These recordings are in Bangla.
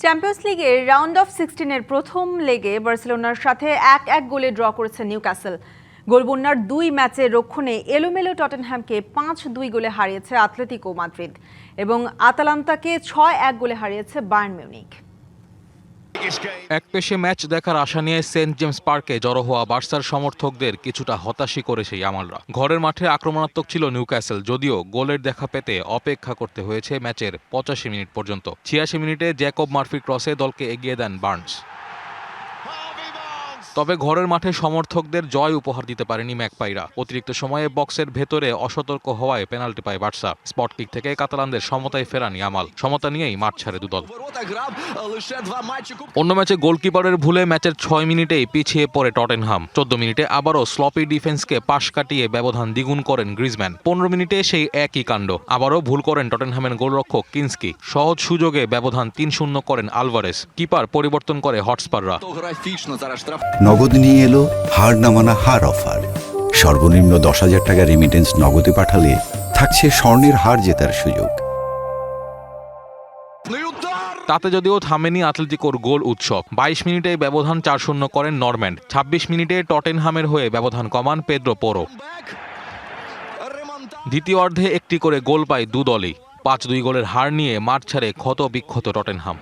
চ্যাম্পিয়ন্স লিগের রাউন্ড অফ 16-এর প্রথম লেগে বার্সেলোনার সাথে 1-1 গোলে ড্র করেছে নিউক্যাসল। গোলবন্যার 2 ম্যাচের রক্ষণে এলোমেলো টটেনহ্যামকে 5-2 গোলে হারিয়েছে আতলেতিকো মাদ্রিদ এবং আতালান্তাকে 6-1 গোলে হারিয়েছে বায়ার্ন মিউনিখ। একপেশে ম্যাচ দেখার আশা নিয়ে সেন্ট জেমস পার্কে জড়ো হওয়া বার্সার সমর্থকদের কিছুটা হতাশই করেছে ইয়ামালরা। ঘরের মাঠে আক্রমণাত্মক ছিল নিউক্যাসল, যদিও গোলের দেখা পেতে অপেক্ষা করতে হয়েছে ম্যাচের 85 মিনিট পর্যন্ত। 86 মিনিটে জ্যাকব মার্ফির ক্রসে দলকে এগিয়ে দেন বার্নস। তবে ঘরের মাঠে সমর্থকদের জয় উপহার দিতে পারেনি ম্যাকপাইরা। অতিরিক্ত সময়ে বক্সের ভেতরে অসতর্ক হওয়ায় পেনাল্টি পায় বার্সা। স্পট কিক থেকে কাতালানদের সমতায় ফেরান ইয়ামাল। সমতা নিয়েই মাঠ ছাড়ে দুদল। অন্য ম্যাচে গোলকিপারের ভুলে ম্যাচের 6 মিনিটেই পিছিয়ে পড়ে টটেনহাম। 14 মিনিটে আবারও স্লপি ডিফেন্সকে পাশ কাটিয়ে ব্যবধান দ্বিগুণ করেন গ্রিজম্যান। 15 মিনিটে সেই একই কাণ্ড, আবারও ভুল করেন টটেনহামের গোলরক্ষক কিনস্কি। সহজ সুযোগে ব্যবধান 3-0 করেন আলভারেস। কিপার পরিবর্তন করে হটস্পাররা। নগদ নিয়ে এলো হার না মানা হার অফার। সর্বনিম্ন 10,000 টাকা রেমিটেন্স নগদে পাঠালে থাকছে স্বর্ণের হার জেতার সুযোগ। তাতে যদিও থামেনি আতলেতিকোর গোল উৎসব। 22 মিনিটে ব্যবধান 4-0 করেন নরম্যান্ড। 26 মিনিটে টটেনহামের হয়ে ব্যবধান কমান পেদ্রো পোরো। দ্বিতীয় অর্ধে একটি করে গোল পায় দুদলই। 5-2 গোলের হার নিয়ে মাঠ ছাড়ে ক্ষত বিক্ষত টটেনহাম।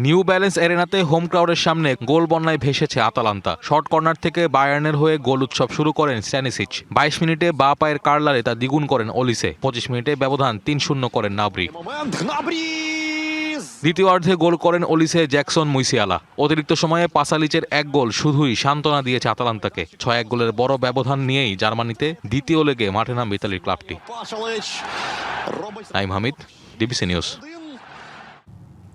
নিউ ব্যালেন্স এরেনাতে হোম ক্রাউডের সামনে গোল বন্যায় ভেসেছে আতালান্তা। শর্ট কর্নার থেকে বায়ার্নের হয়ে গোল উৎসব শুরু করেন স্ট্যানিসিচ। 22 মিনিটে বা পায়ের কার্লারে তা দ্বিগুণ করেন ওলিসে। 25 মিনিটে ব্যবধান 3-0 করেন নাবরি। দ্বিতীয় অর্ধে গোল করেন ওলিসে, জ্যাকসন, মুইসিয়ালা। অতিরিক্ত সময়ে পাসালিচের এক গোল শুধুই সান্ত্বনা দিয়েছে আতালান্তাকে। 6-1 গোলের বড় ব্যবধান নিয়েই জার্মানিতে দ্বিতীয় লেগে মাঠে নামবে ইতালির ক্লাবটি। Naim Hamid, DBC news.